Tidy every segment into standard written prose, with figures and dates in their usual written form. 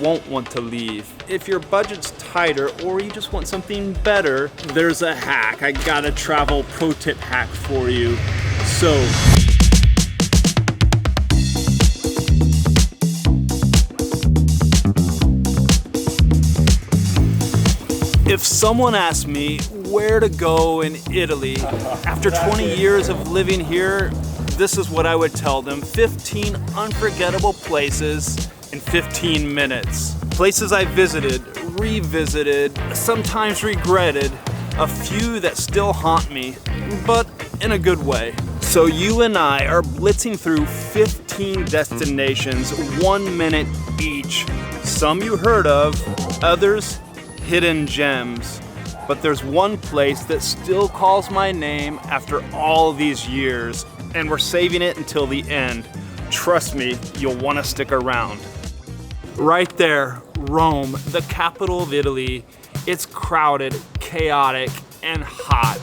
won't want to leave. If your budget's tighter or you just want something better, there's a hack. I got a travel pro tip hack for you. So, if someone asked me where to go in Italy, after 20 years of living here, this is what I would tell them. 15 unforgettable places in 15 minutes. Places I visited, revisited, sometimes regretted, a few that still haunt me, but in a good way. So you and I are blitzing through 15 destinations, 1 minute each. Some you heard of, others hidden gems. But there's one place that still calls my name after all these years, and we're saving it until the end. Trust me, you'll want to stick around. Right there, Rome, the capital of Italy. It's crowded, chaotic, and hot.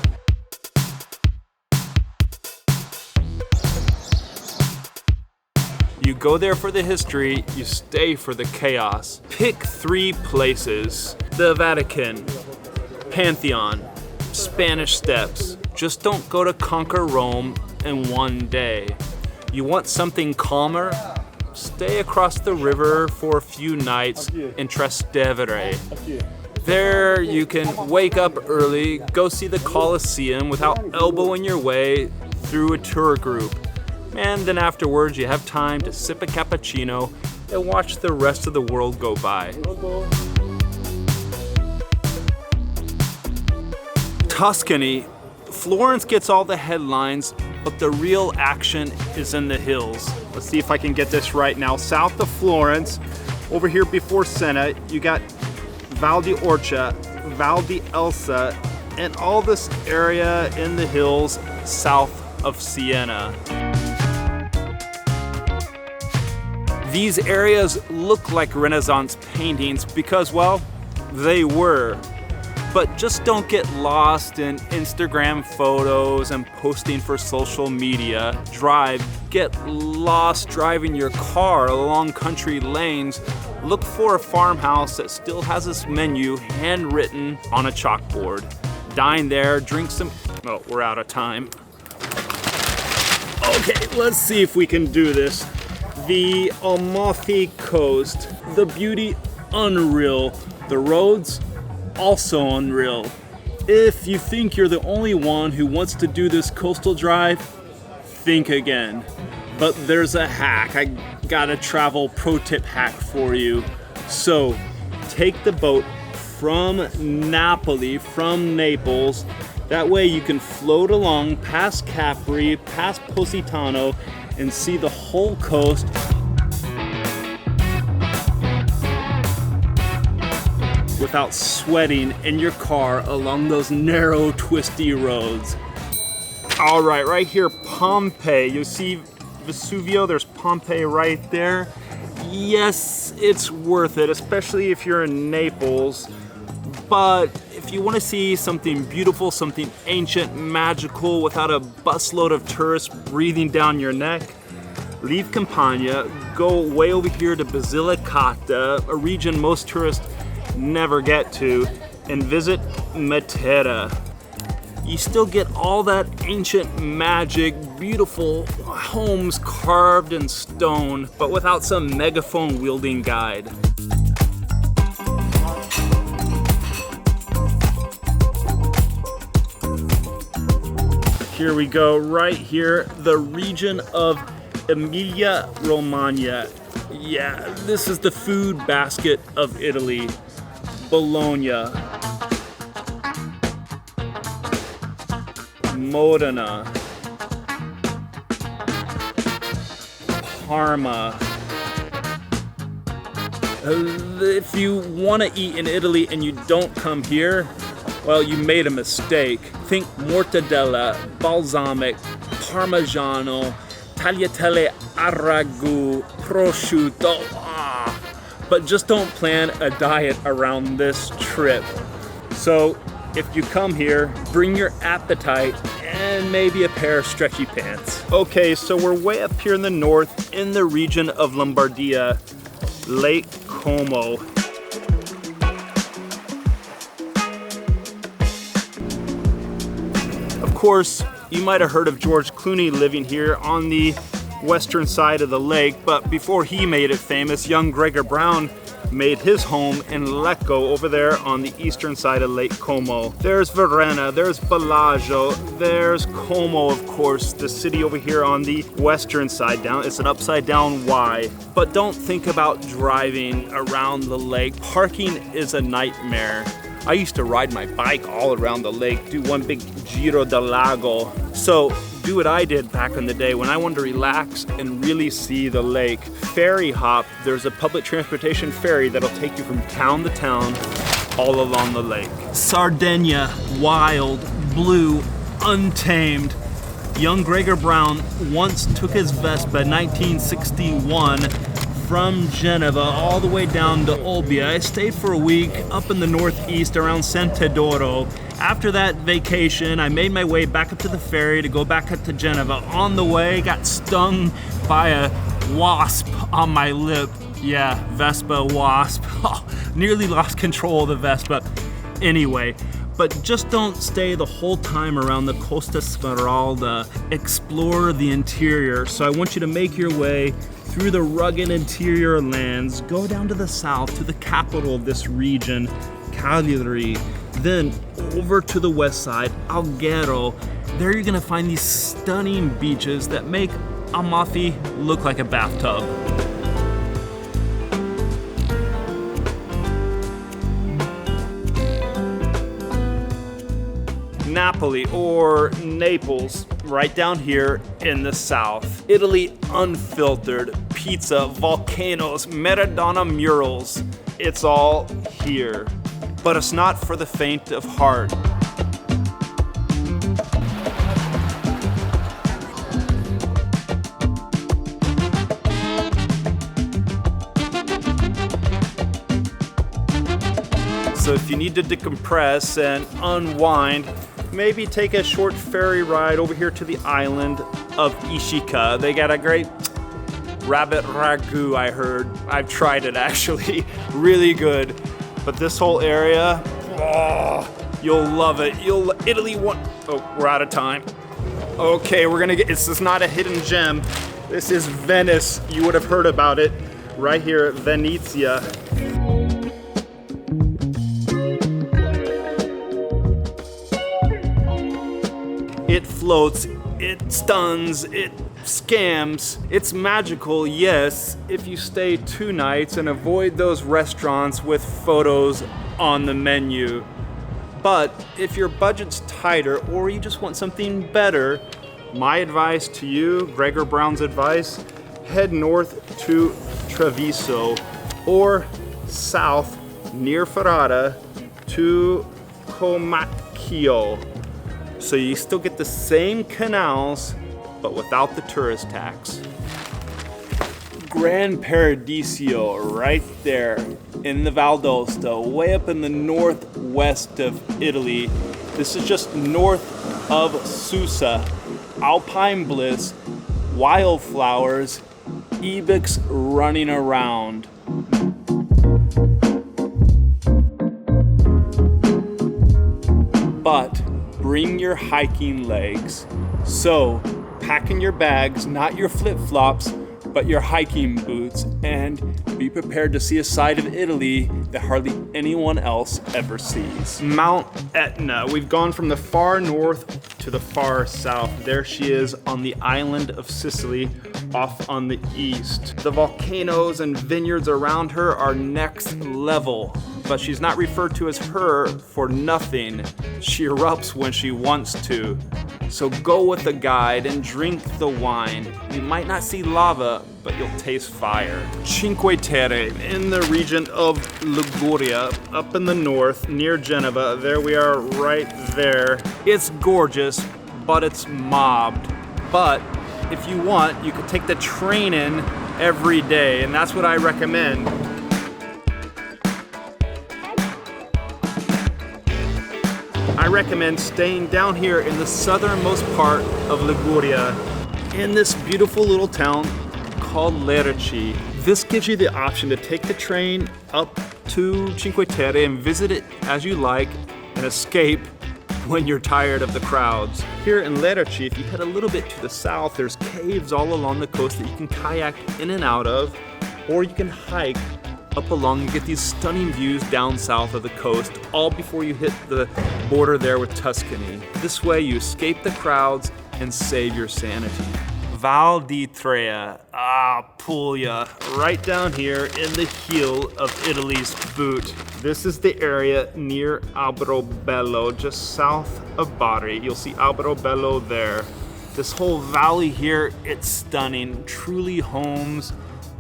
You go there for the history, you stay for the chaos. Pick 3 places: the Vatican, Pantheon, Spanish Steps. Just don't go to conquer Rome in one day. You want something calmer? Stay across the river for a few nights in Trastevere. There you can wake up early, go see the Colosseum without elbowing your way through a tour group. And then afterwards you have time to sip a cappuccino and watch the rest of the world go by. Tuscany. Florence gets all the headlines, but the real action is in the hills. Let's see if I can get this right now. South of Florence, over here before Siena, you got Val di Orcia, Val di Elsa, and all this area in the hills south of Siena. These areas look like Renaissance paintings because, well, they were. But just don't get lost in Instagram photos and posting for social media. Get lost driving your car along country lanes. Look for a farmhouse that still has its menu handwritten on a chalkboard. Dine there, drink some, oh, we're out of time. Okay, let's see if we can do this. The Amalfi Coast, the beauty unreal, the roads also unreal. If you think you're the only one who wants to do this coastal drive, think again. But there's a hack. I got a travel pro tip hack for you. So take the boat from Naples. That way you can float along past Capri, past Positano, and see the whole coast without sweating in your car along those narrow, twisty roads. All right here, Pompeii. You see Vesuvio, there's Pompeii right there. Yes, it's worth it, especially if you're in Naples. But if you want to see something beautiful, something ancient, magical, without a busload of tourists breathing down your neck, leave Campania, go way over here to Basilicata, a region most tourists never get to, and visit Matera. You still get all that ancient magic, beautiful homes carved in stone, but without some megaphone wielding guide. Here we go, right here, the region of Emilia-Romagna. Yeah, this is the food basket of Italy. Bologna, Modena, Parma. If you want to eat in Italy and you don't come here, well, you made a mistake. Think mortadella, balsamic, parmigiano, tagliatelle a ragu, prosciutto. But just don't plan a diet around this trip. So if you come here, bring your appetite and maybe a pair of stretchy pants. Okay, so we're way up here in the north in the region of Lombardia, Lake Como. Of course, you might have heard of George Clooney living here on the western side of the lake, but before he made it famous, young Gregor Brown made his home in Lecco over there on the eastern side of Lake Como. There's Varenna, there's Bellagio, there's Como, of course, the city over here on the western side down. It's an upside down Y. But don't think about driving around the lake. Parking is a nightmare. I used to ride my bike all around the lake, do one big Giro del Lago. So do what I did back in the day when I wanted to relax and really see the lake. Ferry hop, there's a public transportation ferry that'll take you from town to town all along the lake. Sardinia, wild, blue, untamed. Young Gregor Brown once took his Vespa in 1961 from Geneva all the way down to Olbia. I stayed for a week up in the northeast around Sant'Edoro. After that vacation, I made my way back up to the ferry to go back up to Geneva. On the way, got stung by a wasp on my lip. Yeah, Vespa wasp. Nearly lost control of the Vespa. Anyway, but just don't stay the whole time around the Costa Smeralda. Explore the interior. So I want you to make your way through the rugged interior lands, go down to the south to the capital of this region, Cagliari, then over to the west side, Alghero. There you're gonna find these stunning beaches that make Amalfi look like a bathtub. Napoli or Naples, right down here in the south. Italy unfiltered, pizza, volcanoes, Maradona murals. It's all here. But it's not for the faint of heart. So if you need to decompress and unwind, maybe take a short ferry ride over here to the island of Ishika. They got a great rabbit ragu, I heard. I've tried it actually, really good. But this whole area, oh, you'll love it. Oh, we're out of time. Okay, this is not a hidden gem. This is Venice. You would have heard about it right here at Venezia. It floats, it stuns, it scams. It's magical, yes, if you stay 2 nights and avoid those restaurants with photos on the menu. But if your budget's tighter or you just want something better, my advice to you, Gregor Brown's advice, head north to Treviso or south near Ferrara to Comacchio. So you still get the same canals, but without the tourist tax. Gran Paradiso, right there in the Val d'Aosta, way up in the northwest of Italy. This is just north of Susa. Alpine bliss, wildflowers, ibex running around. But bring your hiking legs. So, pack in your bags, not your flip-flops, but your hiking boots, and be prepared to see a side of Italy that hardly anyone else ever sees. Mount Etna. We've gone from the far north to the far south. There she is on the island of Sicily, off on the east. The volcanoes and vineyards around her are next level. But she's not referred to as her for nothing. She erupts when she wants to. So go with the guide and drink the wine. You might not see lava, but you'll taste fire. Cinque Terre, in the region of Liguria, up in the north, near Geneva. There we are, right there. It's gorgeous, but it's mobbed. But if you want, you could take the train in every day, and that's what I recommend. I recommend staying down here in the southernmost part of Liguria in this beautiful little town called Lerici. This gives you the option to take the train up to Cinque Terre and visit it as you like and escape when you're tired of the crowds. Here in Lerci, if you head a little bit to the south, there's caves all along the coast that you can kayak in and out of, or you can hike up along and get these stunning views down south of the coast, all before you hit the border there with Tuscany. This way you escape the crowds and save your sanity. Val di Trea, Puglia, right down here in the heel of Italy's boot. This is the area near Alberobello, just south of Bari. You'll see Alberobello there. This whole valley here, it's stunning. Truly homes,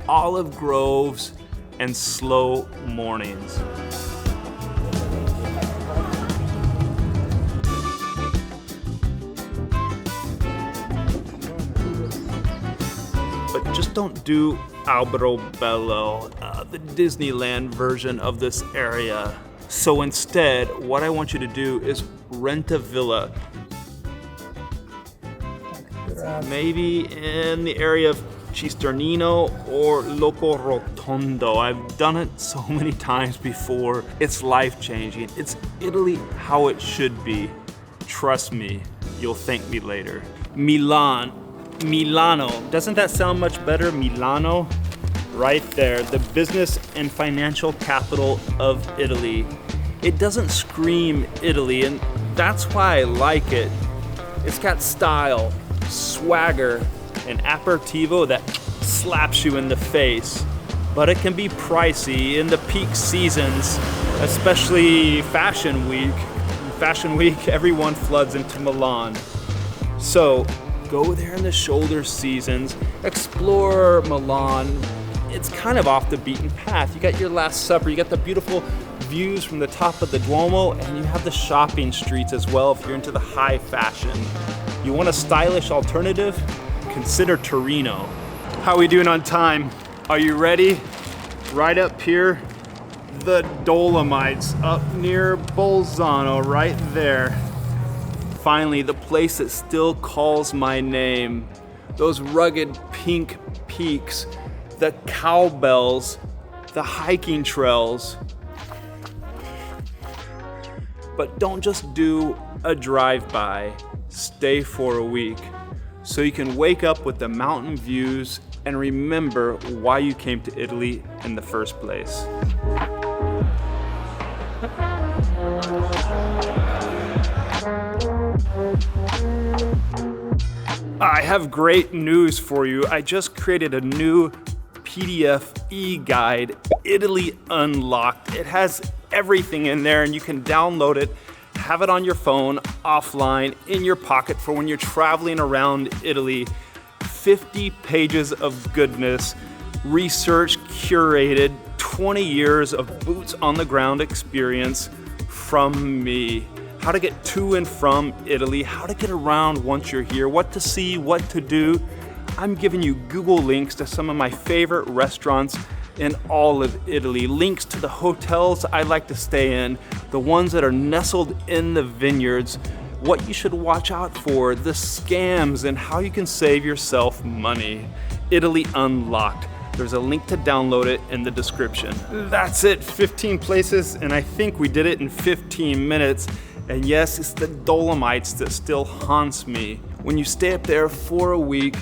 olive groves, and slow mornings. But just don't do Alberobello, the Disneyland version of this area. So instead, what I want you to do is rent a villa. Maybe in the area of Cisternino or Loco Rotondo. I've done it so many times before. It's life-changing. It's Italy how it should be. Trust me, you'll thank me later. Milano. Doesn't that sound much better? Milano? Right there, the business and financial capital of Italy. It doesn't scream Italy, and that's why I like it. It's got style, swagger, an aperitivo that slaps you in the face. But it can be pricey in the peak seasons, especially Fashion Week. In Fashion Week, everyone floods into Milan. So go there in the shoulder seasons, explore Milan. It's kind of off the beaten path. You got your Last Supper, you got the beautiful views from the top of the Duomo, and you have the shopping streets as well if you're into the high fashion. You want a stylish alternative? Consider Torino. How are we doing on time? Are you ready? Right up here, the Dolomites, up near Bolzano, right there. Finally, the place that still calls my name. Those rugged pink peaks, the cowbells, the hiking trails. But don't just do a drive-by. Stay for a week so you can wake up with the mountain views and remember why you came to Italy in the first place. I have great news for you. I just created a new PDF e-guide, Italy Unlocked. It has everything in there and you can download it, have it on your phone, offline, in your pocket for when you're traveling around Italy. 50 pages of goodness, research, curated, 20 years of boots on the ground experience from me. How to get to and from Italy, how to get around once you're here, what to see, what to do. I'm giving you Google links to some of my favorite restaurants in all of Italy, links to the hotels I like to stay in, the ones that are nestled in the vineyards, what you should watch out for, the scams, and how you can save yourself money. Italy Unlocked. There's a link to download it in the description. That's it, 15 places, and I think we did it in 15 minutes. And yes, it's the Dolomites that still haunts me. When you stay up there for a week,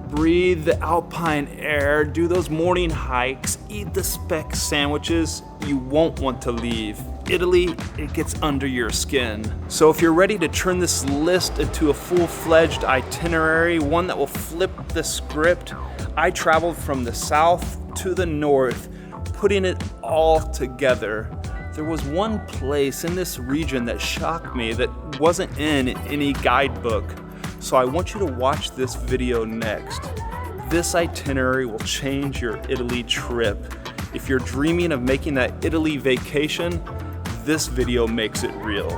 breathe the alpine air, do those morning hikes, eat the speck sandwiches, you won't want to leave. Italy, it gets under your skin. So if you're ready to turn this list into a full-fledged itinerary, one that will flip the script, I traveled from the south to the north, putting it all together. There was one place in this region that shocked me that wasn't in any guidebook. So I want you to watch this video next. This itinerary will change your Italy trip. If you're dreaming of making that Italy vacation, this video makes it real.